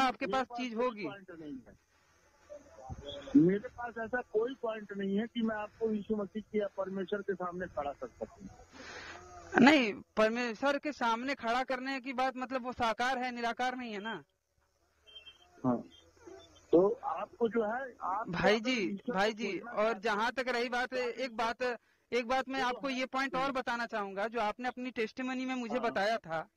आपके पास चीज होगी। पॉइंट नहीं है मेरे पास, ऐसा कोई पॉइंट नहीं है कि मैं आपको यीशु मसीह की या परमेश्वर के सामने खड़ा कर सकूं। नहीं, परमेश्वर के सामने खड़ा करने की बात मतलब वो साकार है, निराकार नहीं है ना। हाँ, तो आपको जो है आप भाई जी और जहाँ तक रही बात, एक बात मैं आपको ये पॉइंट और बताना चाहूंगा, जो आपने अपनी टेस्टिमनी में मुझे बताया था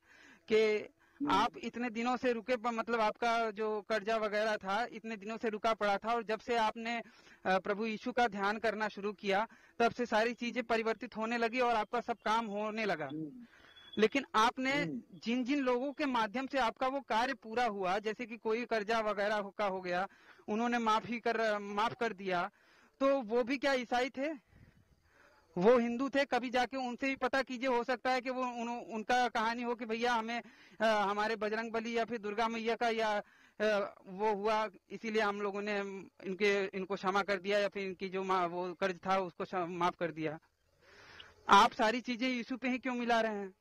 कि आप इतने दिनों से रुके, मतलब आपका जो कर्जा वगैरह था इतने दिनों से रुका पड़ा था, और जब से आपने प्रभु यीशु का ध्यान करना शुरू किया तब से सारी चीजें परिवर्तित होने लगी और आपका सब काम होने लगा। लेकिन आपने जिन जिन लोगों के माध्यम से आपका वो कार्य पूरा हुआ, जैसे कि कोई कर्जा वगैरह का हो गया, उन्होंने माफ कर दिया, तो वो भी क्या ईसाई थे? वो हिंदू थे? कभी जाके उनसे भी पता कीजिए, हो सकता है कि वो उनका कहानी हो कि भैया हमें हमारे बजरंग बली या फिर दुर्गा मैया का या वो हुआ, इसीलिए हम लोगों ने इनको क्षमा कर दिया, या फिर इनकी जो वो कर्ज था उसको माफ कर दिया। आप सारी चीजें यीशु पे ही क्यों मिला रहे हैं?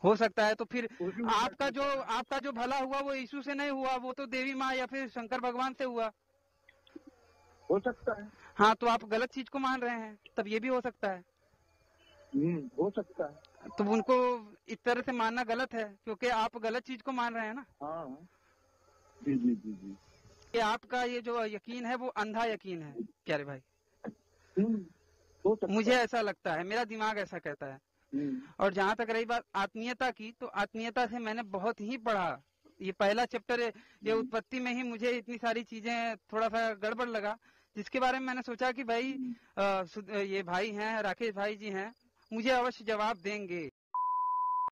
हो सकता है तो फिर आपका जो भला हुआ वो यीशु से नहीं हुआ, वो तो देवी माँ या फिर शंकर भगवान से हुआ। हो सकता है। हाँ, तो आप गलत चीज को मान रहे हैं, तब ये भी हो सकता है। हो सकता है। तो उनको इस तरह से मानना गलत है, क्योंकि आप गलत चीज को मान रहे हैं ना। हाँ जी जी जी जी। कि आपका ये जो यकीन है वो अंधा यकीन है प्यारे भाई। हो सकता मुझे ऐसा लगता है, मेरा दिमाग ऐसा कहता है। और जहाँ तक रही बात आत्मीयता की, तो आत्मीयता से मैंने बहुत ही पढ़ा। ये पहला चैप्टर ये उत्पत्ति में ही मुझे इतनी सारी चीजें थोड़ा सा गड़बड़ लगा, जिसके बारे में मैंने सोचा कि भाई ये भाई हैं, राकेश भाई जी हैं, मुझे अवश्य जवाब देंगे।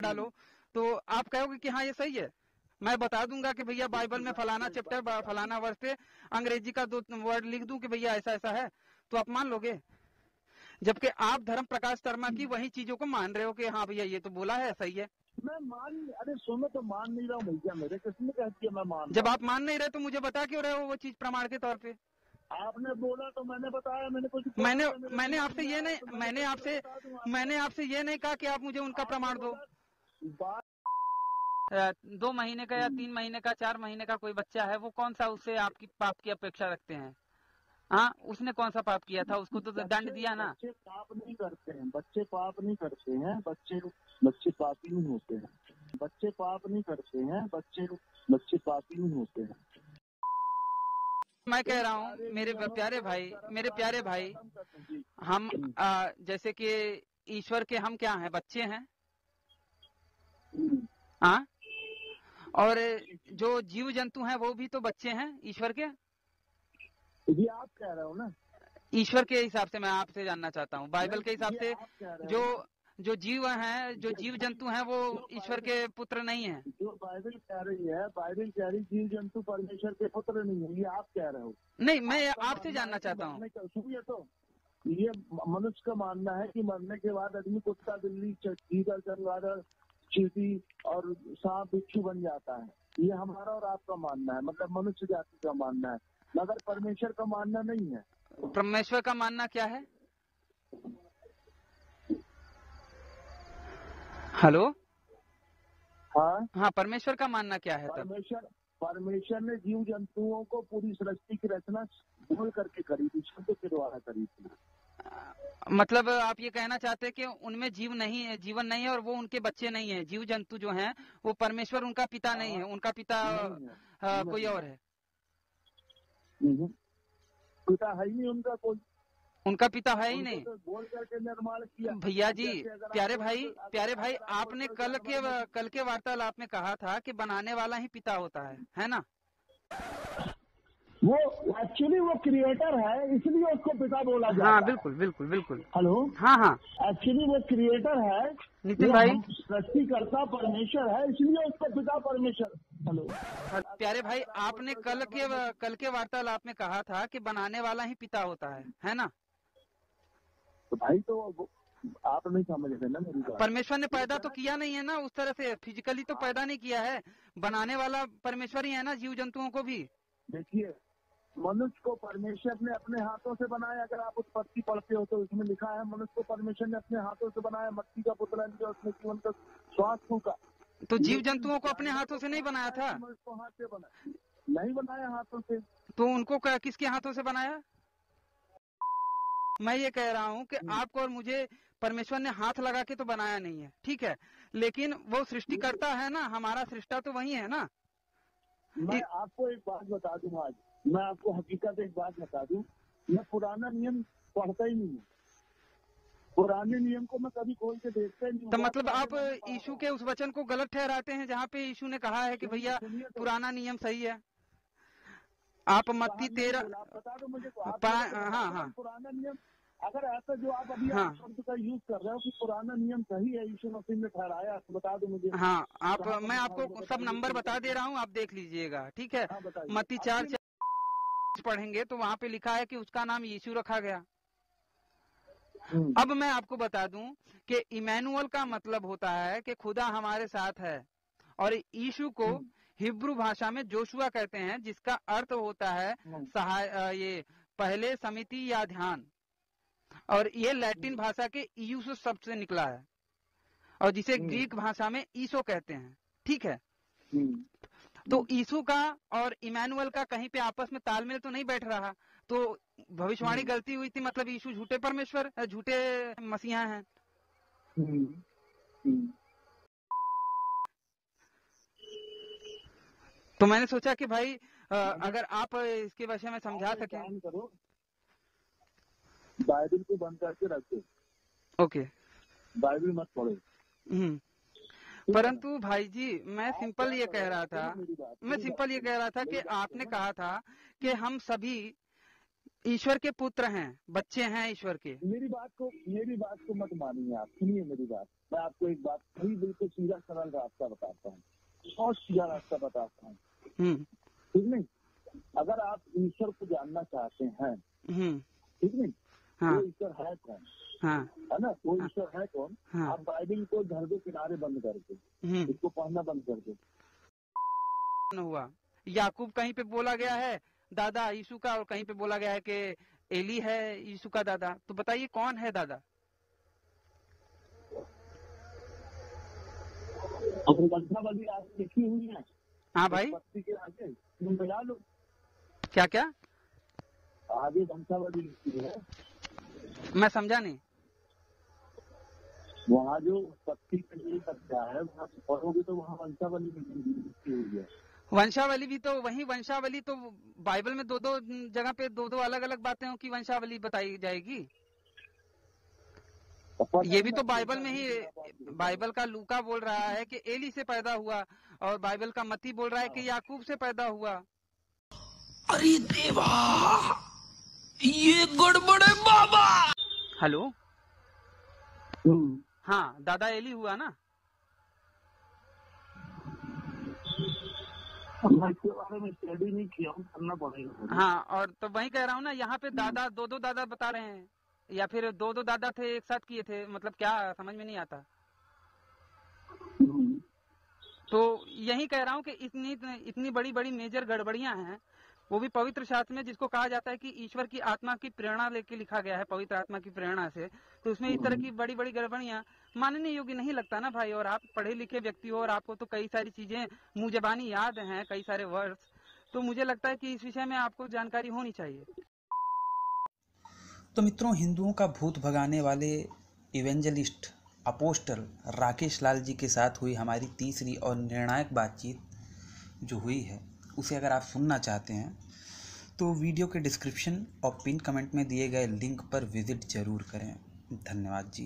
डालो तो आप कहोगे कि हाँ ये सही है, मैं बता दूंगा कि भैया बाइबल में फलाना चैप्टर फलाना वर्ष पे अंग्रेजी का 2 वर्ड लिख दूं कि भैया ऐसा ऐसा है, तो आप मान लोगे? जबकि आप धर्म प्रकाश शर्मा की वही चीजों को मान रहे हो कि हाँ भैया ये तो बोला है, सही है। अरे सुनो, तो मान नहीं रहा हूँ भैया, मेरे किसने कह दिया मैं मान? जब आप मान नहीं रहे तो मुझे बता क्यों रहे हो वो चीज प्रमाण के तौर पे? आपने बोला तो मैंने बताया, मैंने कुछ मैंने आपसे ये नहीं कहा कि आप मुझे उनका प्रमाण दो। 2 महीने का या 3 महीने का 4 महीने का कोई बच्चा है, वो कौन सा उससे आपकी पाप की अपेक्षा रखते हैं? हाँ, उसने कौन सा पाप किया था? उसको तो दंड दिया ना। बच्चे पाप नहीं करते हैं, बच्चे पाप नहीं करते हैं, बच्चे पापी नहीं होते हैं, बच्चे पाप नहीं करते हैं, बच्चे पापी नहीं होते हैं। मैं कह रहा हूँ मेरे प्यारे भाई, हम जैसे कि ईश्वर के हम क्या हैं? बच्चे हैं। हाँ, और जो जीव जंतु हैं वो भी तो बच्चे हैं ईश्वर के। ये आप कह रहे हो ना? ईश्वर के हिसाब से मैं आपसे जानना चाहता हूँ, बाइबल के हिसाब से जो जीव हैं, जो जीव जंतु हैं, वो ईश्वर के पुत्र नहीं है। जो बाइबल कह रही है, बाइबल कह रही जीव जंतु परमेश्वर के पुत्र नहीं है, ये आप कह रहे हो? नहीं, मैं आपसे जानना चाहता हूँ। सुनिए, तो ये मनुष्य का मानना है कि मरने के बाद आदमी कुत्ता, बिल्ली, चीता, चमगादड़, चींटी और सांप, बिच्छू बन जाता है। ये हमारा और आपका मानना है, मतलब मनुष्य जाति का मानना है, मगर परमेश्वर का मानना नहीं है। परमेश्वर का मानना क्या है? हेलो, हाँ, परमेश्वर का मानना क्या है? परमेश्वर ने जीव जंतुओं को पूरी सृष्टि की रचना बोल करके करी थी, शब्द के द्वारा करी थी। मतलब आप ये कहना चाहते हैं कि उनमें जीवन नहीं है और वो उनके बच्चे नहीं है। जीव जंतु जो हैं वो परमेश्वर उनका पिता नहीं है, उनका पिता कोई और है। पिता है ही नहीं उनका कोई, उनका पिता है ही नहीं। बोल करके निर्माण किया। भैया जी, प्यारे भाई, आपने कल के वार्तालाप में कहा था कि बनाने वाला ही पिता होता है ना? वो एक्चुअली वो क्रिएटर है, इसलिए उसको पिता बोला जाता है। हाँ, बिल्कुल। हेलो, हाँ, एक्चुअली वो क्रिएटर है, नितिन भाई, सृष्टिकर्ता परमेश्वर है, इसलिए उसको पिता परमेश्वर। हेलो प्यारे भाई, आपने कल के वार्तालाप में कहा था कि बनाने वाला ही पिता होता है ना? तो भाई, तो आप नहीं समझ रहे ना मेरी बात। परमेश्वर ने पैदा तो किया नहीं है ना, उस तरह से फिजिकली तो पैदा नहीं किया है। बनाने वाला परमेश्वर ही है ना, जीव जंतुओं को भी। देखिए, मनुष्य को परमेश्वर ने अपने हाथों से बनाया। अगर आप उत्पत्ति पढ़ते हो तो उसमें लिखा है मनुष्य को परमेश्वर ने अपने हाथों से बनाया, मट्टी का पुतला लिया, उसमें जीवन का श्वास फूका। तो जीव जंतुओं को अपने हाथों से नहीं बनाया था? उसको हाथ से बनाया नहीं, बनाया हाथों से। तो उनको किसके हाथों से बनाया? मैं ये कह रहा हूँ कि आपको और मुझे परमेश्वर ने हाथ लगा के तो बनाया नहीं है, ठीक है, लेकिन वो सृष्टिकर्ता है ना, हमारा सृष्टा तो वही है ना। मैं आपको एक बात बता दूं, आज मैं आपको हकीकत एक बात बता दूं, मैं पुराना नियम पढ़ता ही नहीं हूँ, पुराने नियम को मैं कभी खोल के देखता ही नहीं। तो मतलब आप यीशु के उस वचन को गलत ठहराते हैं जहाँ पे यीशु ने कहा है कि भैया पुराना नियम सही है। आप मत्ती 13 बता दो मुझे, हाँ पुराना नियम अगर ऐसा जो आप अभी आप शब्द का यूज कर रहे हो कि पुराना नियम सही है, यीशु मसीह ने ठहराया, तो बता दो मुझे। हाँ, मैं आपको सब नंबर बता दे रहा हूँ, आप देख लीजिएगा, ठीक है। मत्ती 4 पढ़ेंगे तो वहाँ पे लिखा है कि उसका नाम यीशु रखा गया। अब मैं आपको बता दूं कि इमैनुअल का मतलब होता है कि खुदा हमारे साथ है, और यीशु को हिब्रू भाषा में जोशुआ कहते हैं, जिसका अर्थ होता है ये पहले समिति या ध्यान, और ये लैटिन भाषा के यूसुस शब्द से निकला है, और जिसे ग्रीक भाषा में ईसो कहते हैं, ठीक है। तो यीशु का और इमैनुअल का कहीं पे आपस में तालमेल तो नहीं बैठ रहा, तो भविष्यवाणी गलती हुई थी, मतलब यीशु झूठे परमेश्वर, झूठे मसीहा हैं। तो मैंने सोचा कि भाई अगर आप इसके विषय में समझा सकें। बाइबल को बंद करके रख दो, ओके, बाइबल मत पढ़ो। परंतु भाई जी मैं सिंपल ये कह रहा था, कि आपने कहा था कि हम सभी ईश्वर के पुत्र हैं, बच्चे हैं ईश्वर के। मेरी बात को मत मानिए आप, सुनिए मेरी बात। मैं आपको एक बात सही बिल्कुल सीधा सरल रास्ता बताता हूँ, और सीधा रास्ता बताता हूँ, ठीक नहीं। अगर आप ईश्वर को जानना चाहते हैं, ठीक नहीं, वो ईश्वर है कौन, है ना, वो ईश्वर है कौन, आप बाइबल को धर दो किनारे, बंद करके इसको पढ़ना बंद कर दो। हुआ याकूब कहीं पे बोला गया है दादा यीशु का, और कहीं पे बोला गया है कि एली है यीशु का दादा। तो बताइए कौन है दादा? वंशावली आज लिखी हुई है। हाँ भाई, पत्ती के आगे तुम मिला लो। क्या आगे वंशावली लिखी है, मैं समझा नहीं। वहाँ जो पत्ती के लिए कच्चा है, वहाँ पढ़ोगे तो वहाँ वंशावली लिखी हुई है। वंशावली भी तो वही, वंशावली तो बाइबल में दो जगह पे दो अलग अलग बातें की वंशावली बताई जाएगी। ये भी तो बाइबल में ही, बाइबल का लूका बोल रहा है कि एली से पैदा हुआ, और बाइबल का मत्ती बोल रहा है कि याकूब से पैदा हुआ। अरे देवा, ये गड़बड़ है बाबा। हेलो, हाँ, दादा एली हुआ ना? इसके बारे में स्टडी नहीं किया हूँ, करना पड़ेगा। हाँ, और तो वही कह रहा हूँ ना, यहाँ पे दादा दो दादा बता रहे हैं, या फिर दो दादा थे एक साथ किए थे, मतलब क्या समझ में नहीं आता। तो यही कह रहा हूँ कि इतनी बड़ी मेजर गड़बड़ियां हैं, वो भी पवित्र शास्त्र में, जिसको कहा जाता है कि ईश्वर की आत्मा की प्रेरणा लेके लिखा गया है, पवित्र आत्मा की प्रेरणा से, तो उसमें इस तरह की बड़ी गड़बड़ियां मानने योग्य नहीं लगता ना भाई। और आप पढ़े लिखे व्यक्ति हो, और आपको तो कई सारी चीजें मुंह जबानी याद हैं, कई सारे वर्ड्स, तो मुझे लगता है कि इस विषय में आपको जानकारी होनी चाहिए। तो मित्रों, हिंदुओं का भूत भगाने वाले इवेंजलिस्ट अपोस्टल राकेश लाल जी के साथ हुई हमारी तीसरी और निर्णायक बातचीत जो हुई है, उसे अगर आप सुनना चाहते हैं तो वीडियो के डिस्क्रिप्शन और पिन कमेंट में दिए गए लिंक पर विजिट जरूर करें। धन्यवाद जी।